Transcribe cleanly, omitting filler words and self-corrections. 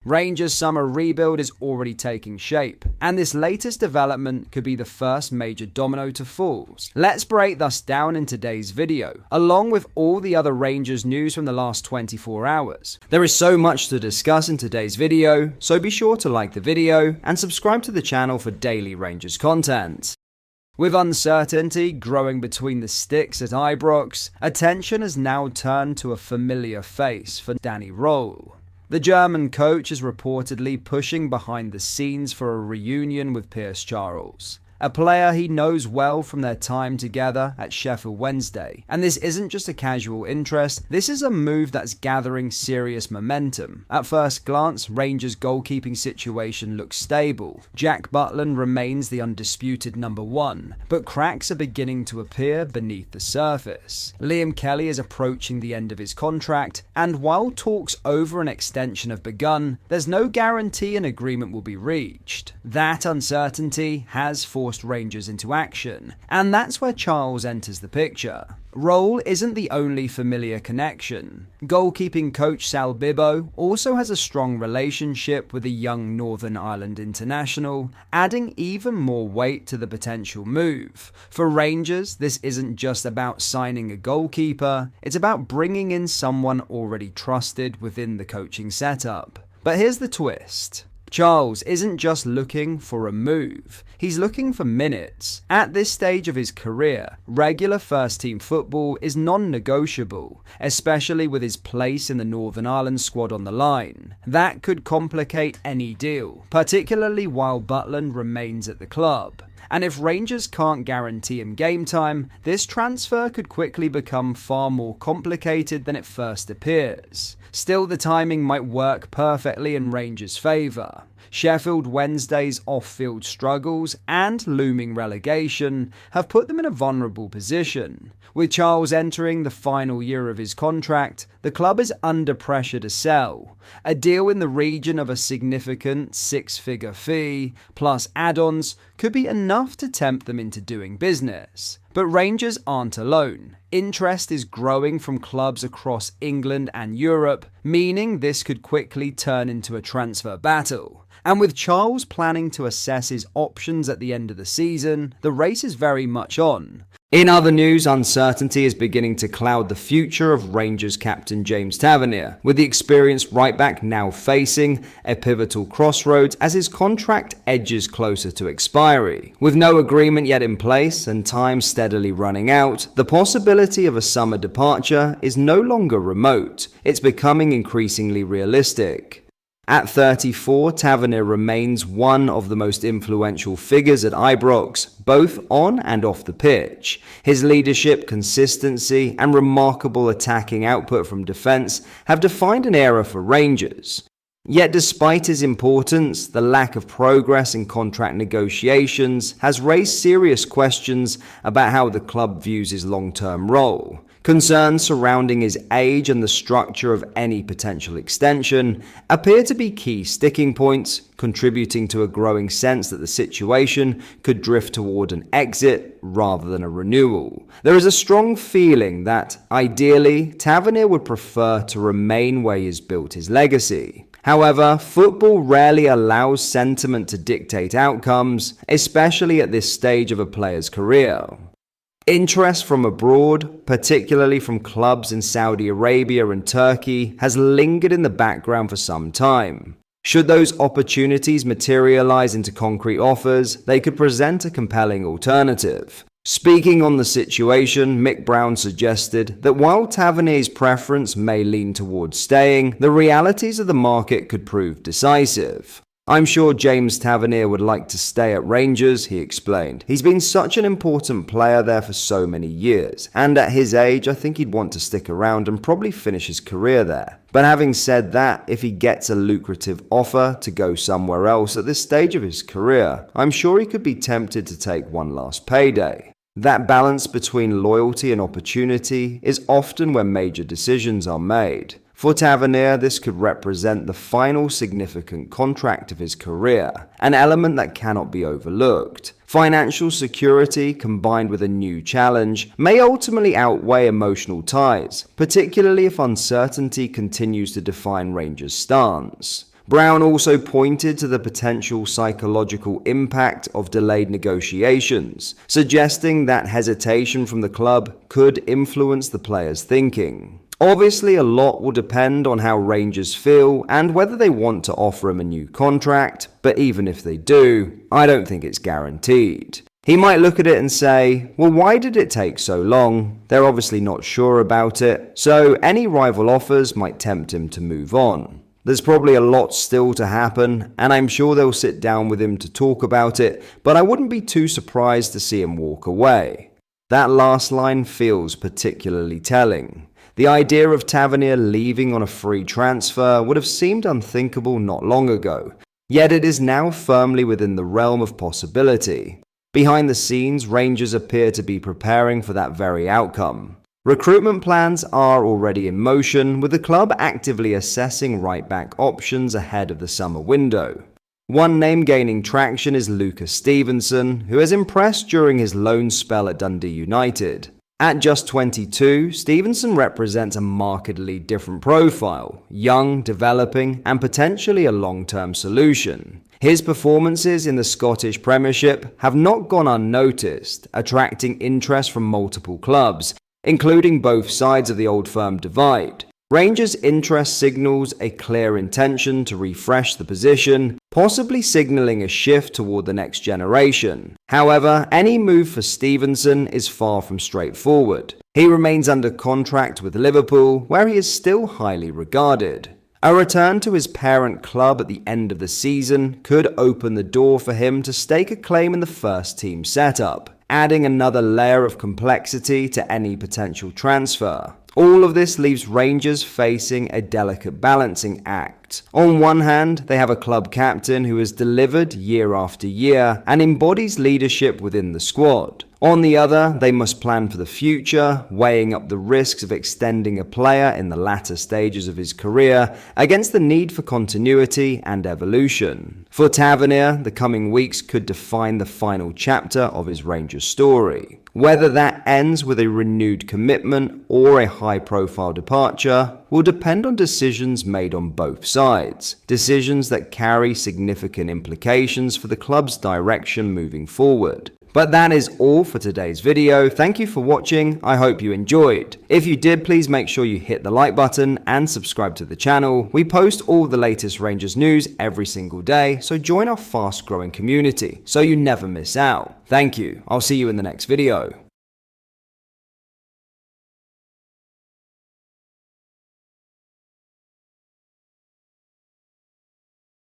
Rangers' summer rebuild is already taking shape, and this latest development could be the first major domino to fall. Let's break this down in today's video, along with all the other Rangers news from the last 24 hours. There is so much to discuss in today's video, so be sure to like the video and subscribe to the channel for daily Rangers content. With uncertainty growing between the sticks at Ibrox, attention has now turned to a familiar face for Danny Röhl. The German coach is reportedly pushing behind the scenes for a reunion with Pierce Charles, a player he knows well from their time together at Sheffield Wednesday. And this isn't just a casual interest, this is a move that's gathering serious momentum. At first glance, Rangers' goalkeeping situation looks stable. Jack Butland remains the undisputed number one, but cracks are beginning to appear beneath the surface. Liam Kelly is approaching the end of his contract, and while talks over an extension have begun, there's no guarantee an agreement will be reached. That uncertainty has forced Rangers into action, and that's where Charles enters the picture. Röhl isn't the only familiar connection. Goalkeeping coach Sal Bibbo also has a strong relationship with a young Northern Ireland international, adding even more weight to the potential move. For Rangers, this isn't just about signing a goalkeeper, it's about bringing in someone already trusted within the coaching setup. But here's the twist. Charles isn't just looking for a move, he's looking for minutes. At this stage of his career, regular first-team football is non-negotiable, especially with his place in the Northern Ireland squad on the line. That could complicate any deal, particularly while Butland remains at the club. And if Rangers can't guarantee him game time, this transfer could quickly become far more complicated than it first appears. Still, the timing might work perfectly in Rangers' favour. Sheffield Wednesday's off-field struggles and looming relegation have put them in a vulnerable position. With Charles entering the final year of his contract, the club is under pressure to sell. A deal in the region of a significant six-figure fee, plus add-ons, could be enough to tempt them into doing business. But Rangers aren't alone. Interest is growing from clubs across England and Europe, meaning this could quickly turn into a transfer battle. And with Charles planning to assess his options at the end of the season, the race is very much on. In other news, uncertainty is beginning to cloud the future of Rangers captain James Tavernier, with the experienced right-back now facing a pivotal crossroads as his contract edges closer to expiry. With no agreement yet in place and time steadily running out, the possibility of a summer departure is no longer remote. It's becoming increasingly realistic. At 34, Tavernier remains one of the most influential figures at Ibrox, both on and off the pitch. His leadership, consistency, and remarkable attacking output from defence have defined an era for Rangers. Yet despite his importance, the lack of progress in contract negotiations has raised serious questions about how the club views his long-term role. Concerns surrounding his age and the structure of any potential extension appear to be key sticking points, contributing to a growing sense that the situation could drift toward an exit rather than a renewal. There is a strong feeling that, ideally, Tavernier would prefer to remain where he has built his legacy. However, football rarely allows sentiment to dictate outcomes, especially at this stage of a player's career. Interest from abroad, particularly from clubs in Saudi Arabia and Turkey, has lingered in the background for some time. Should those opportunities materialize into concrete offers, they could present a compelling alternative. Speaking on the situation, Mick Brown suggested that while Tavernier's preference may lean towards staying, the realities of the market could prove decisive. "I'm sure James Tavernier would like to stay at Rangers," he explained. "He's been such an important player there for so many years, and at his age I think he'd want to stick around and probably finish his career there. But having said that, if he gets a lucrative offer to go somewhere else at this stage of his career, I'm sure he could be tempted to take one last payday." That balance between loyalty and opportunity is often where major decisions are made. For Tavernier, this could represent the final significant contract of his career, an element that cannot be overlooked. Financial security combined with a new challenge may ultimately outweigh emotional ties, particularly if uncertainty continues to define Rangers' stance. Brown also pointed to the potential psychological impact of delayed negotiations, suggesting that hesitation from the club could influence the players' thinking. Obviously, a lot will depend on how Rangers feel and whether they want to offer him a new contract, but even if they do, I don't think it's guaranteed. He might look at it and say, well, why did it take so long? They're obviously not sure about it, so any rival offers might tempt him to move on. There's probably a lot still to happen, and I'm sure they'll sit down with him to talk about it, but I wouldn't be too surprised to see him walk away. That last line feels particularly telling. The idea of Tavernier leaving on a free transfer would have seemed unthinkable not long ago, yet it is now firmly within the realm of possibility. Behind the scenes, Rangers appear to be preparing for that very outcome. Recruitment plans are already in motion, with the club actively assessing right-back options ahead of the summer window. One name gaining traction is Stevenson, who has impressed during his loan spell at Dundee United. At just 22, Stevenson represents a markedly different profile, young, developing, and potentially a long-term solution. His performances in the Scottish Premiership have not gone unnoticed, attracting interest from multiple clubs, including both sides of the Old Firm divide. Rangers' interest signals a clear intention to refresh the position, possibly signalling a shift toward the next generation. However, any move for Stevenson is far from straightforward. He remains under contract with Liverpool, where he is still highly regarded. A return to his parent club at the end of the season could open the door for him to stake a claim in the first team setup, adding another layer of complexity to any potential transfer. All of this leaves Rangers facing a delicate balancing act. On one hand, they have a club captain who has delivered year after year and embodies leadership within the squad. On the other, they must plan for the future, weighing up the risks of extending a player in the latter stages of his career against the need for continuity and evolution. For Tavernier, the coming weeks could define the final chapter of his Rangers story. Whether that ends with a renewed commitment or a high-profile departure will depend on decisions made on both sides, decisions that carry significant implications for the club's direction moving forward. But that is all for today's video. Thank you for watching. I hope you enjoyed. If you did, please make sure you hit the like button and subscribe to the channel. We post all the latest Rangers news every single day, so join our fast-growing community so you never miss out. Thank you. I'll see you in the next video.